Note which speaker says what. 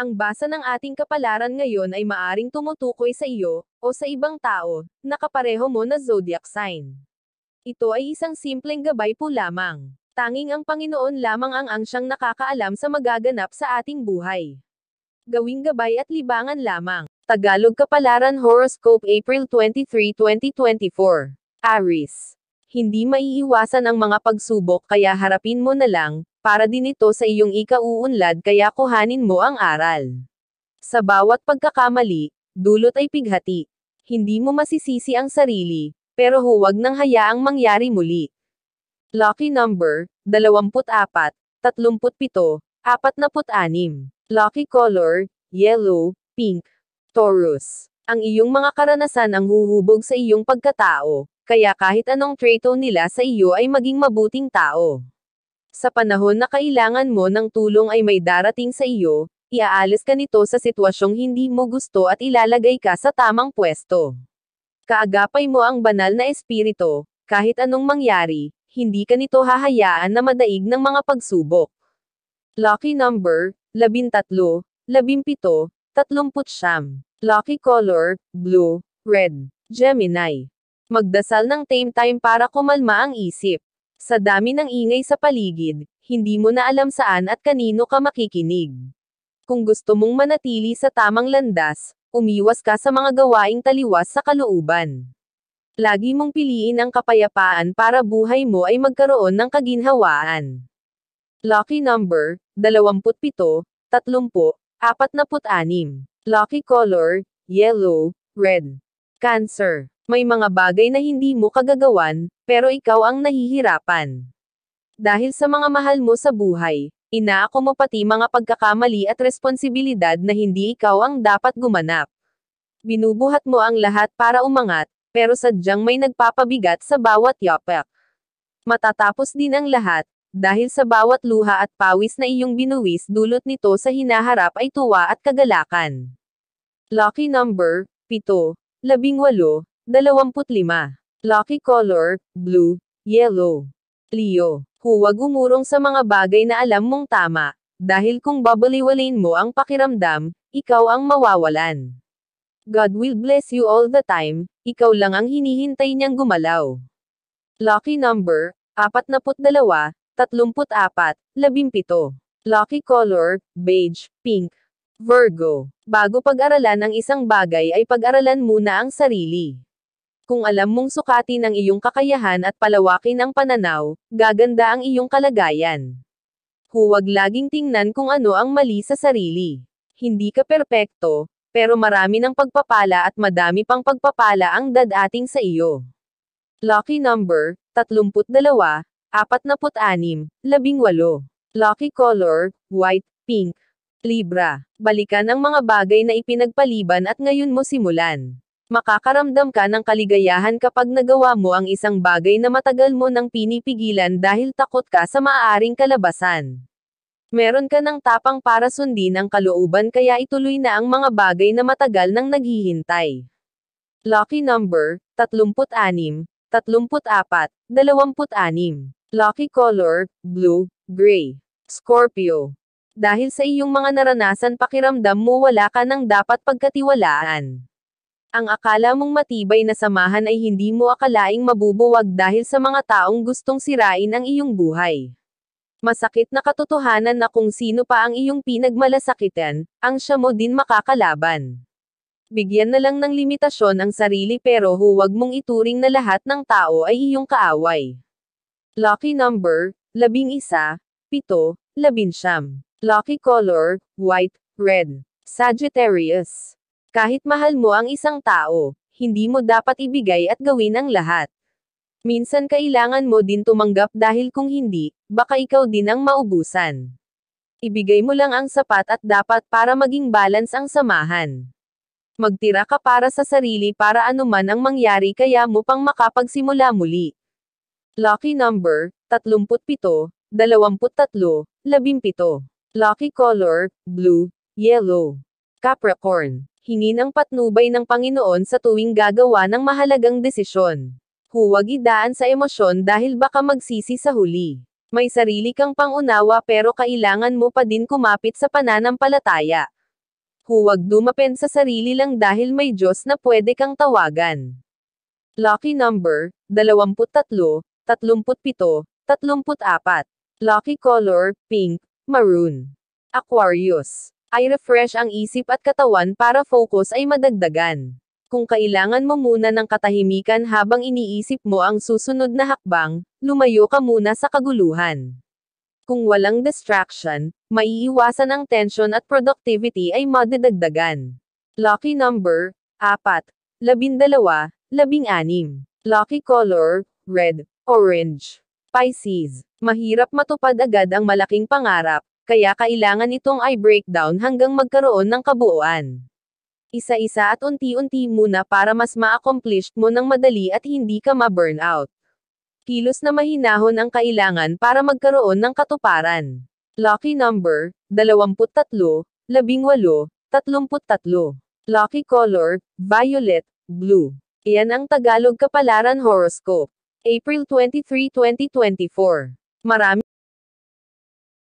Speaker 1: Ang basa ng ating kapalaran ngayon ay maaring tumutukoy sa iyo, o sa ibang tao, na kapareho mo na zodiac sign. Ito ay isang simpleng gabay po lamang. Tanging ang Panginoon lamang ang siyang nakakaalam sa magaganap sa ating buhay. Gawing gabay at libangan lamang. Tagalog Kapalaran Horoscope April 23, 2024. Aries. Hindi maiiwasan ang mga pagsubok kaya harapin mo na lang, para din ito sa iyong ikauunlad kaya kuhanin mo ang aral. Sa bawat pagkakamali, dulot ay pighati. Hindi mo masisisi ang sarili, pero huwag nang hayaang mangyari muli. Lucky number, 24, 37, 46. Lucky color, yellow, pink. Taurus. Ang iyong mga karanasan ang huhubog sa iyong pagkatao, kaya kahit anong traito nila sa iyo ay maging mabuting tao. Sa panahon na kailangan mo ng tulong ay may darating sa iyo, iaalis ka nito sa sitwasyong hindi mo gusto at ilalagay ka sa tamang pwesto. Kaagapay mo ang banal na espiritu, kahit anong mangyari, hindi ka nito hahayaan na madaig ng mga pagsubok. Lucky number, 13, 17, 39. Lucky color, blue, red. Gemini. Magdasal ng tame time para kumalma ang isip. Sa dami ng ingay sa paligid, hindi mo na alam saan at kanino ka makikinig. Kung gusto mong manatili sa tamang landas, umiwas ka sa mga gawaing taliwas sa kalooban. Lagi mong piliin ang kapayapaan para buhay mo ay magkaroon ng kaginhawaan. Lucky number, 27, 30, 46. Lucky color, yellow, red. Cancer. May mga bagay na hindi mo kagagawan, pero ikaw ang nahihirapan. Dahil sa mga mahal mo sa buhay, inaako mo pati mga pagkakamali at responsibilidad na hindi ikaw ang dapat gumanap. Binubuhat mo ang lahat para umangat, pero sadyang may nagpapabigat sa bawat yapak. Matatapos din ang lahat, dahil sa bawat luha at pawis na iyong binuwis dulot nito sa hinaharap ay tuwa at kagalakan. Lucky number, 7, 18, 25. Lucky color, blue, yellow. Leo. Huwag umurong sa mga bagay na alam mong tama, dahil kung babaliwalain mo ang pakiramdam, ikaw ang mawawalan. God will bless you all the time, ikaw lang ang hinihintay niyang gumalaw. Lucky number, 42, 34, 17. Lucky color, beige, pink. Virgo. Bago pag-aralan ang isang bagay ay pag-aralan muna ang sarili. Kung alam mong sukatin ang iyong kakayahan at palawakin ang pananaw, gaganda ang iyong kalagayan. Huwag laging tingnan kung ano ang mali sa sarili. Hindi ka perpekto, pero marami ng pagpapala at madami pang pagpapala ang dadating sa iyo. Lucky number, 32, 46, 18. Lucky color, white, pink. Libra. Balikan ang mga bagay na ipinagpaliban at ngayon mo simulan. Makakaramdam ka ng kaligayahan kapag nagawa mo ang isang bagay na matagal mo nang pinipigilan dahil takot ka sa maaaring kalabasan. Meron ka ng tapang para sundin ang kalooban kaya ituloy na ang mga bagay na matagal nang naghihintay. Lucky number, 36, 34, 26. Lucky color, blue, gray. Scorpio. Dahil sa iyong mga naranasan pakiramdam mo wala ka nang dapat pagkatiwalaan. Ang akala mong matibay na samahan ay hindi mo akalaing mabubuwag dahil sa mga taong gustong sirain ang iyong buhay. Masakit na katotohanan na kung sino pa ang iyong pinagmalasakitan, ang siya mo din makakalaban. Bigyan na lang ng limitasyon ang sarili pero huwag mong ituring na lahat ng tao ay iyong kaaway. Lucky number, 11, 7, 11. Lucky color, white, red. Sagittarius. Kahit mahal mo ang isang tao, hindi mo dapat ibigay at gawin ang lahat. Minsan kailangan mo din tumanggap dahil kung hindi, baka ikaw din ang maubusan. Ibigay mo lang ang sapat at dapat para maging balance ang samahan. Magtira ka para sa sarili para anuman ang mangyari kaya mo pang makapagsimula muli. Lucky number, 37, 23, 17. Lucky color, blue, yellow. Capricorn. Hingi ng patnubay ng Panginoon sa tuwing gagawa ng mahalagang desisyon. Huwag idaan sa emosyon dahil baka magsisi sa huli. May sarili kang pangunawa pero kailangan mo pa din kumapit sa pananampalataya. Huwag dumapend sa sarili lang dahil may Diyos na pwede kang tawagan. Lucky number, 23, 37, 34. Lucky color, pink, maroon. Aquarius. Ay refresh ang isip at katawan para focus ay madagdagan. Kung kailangan mo muna ng katahimikan habang iniisip mo ang susunod na hakbang, lumayo ka muna sa kaguluhan. Kung walang distraction, maiiwasan ang tension at productivity ay madidagdagan. Lucky number, 4, 12, 16. Lucky color, red, orange. Pisces. Mahirap matupad agad ang malaking pangarap, kaya kailangan itong i-breakdown hanggang magkaroon ng kabuuan. Isa-isa at unti-unti muna para mas ma-accomplish mo ng madali at hindi ka ma-burnout. Kilos na mahinahon ang kailangan para magkaroon ng katuparan. Lucky number, 23, 18, 33. Lucky color, violet, blue. Iyan ang Tagalog Kapalaran Horoscope. April 23, 2024. Maraming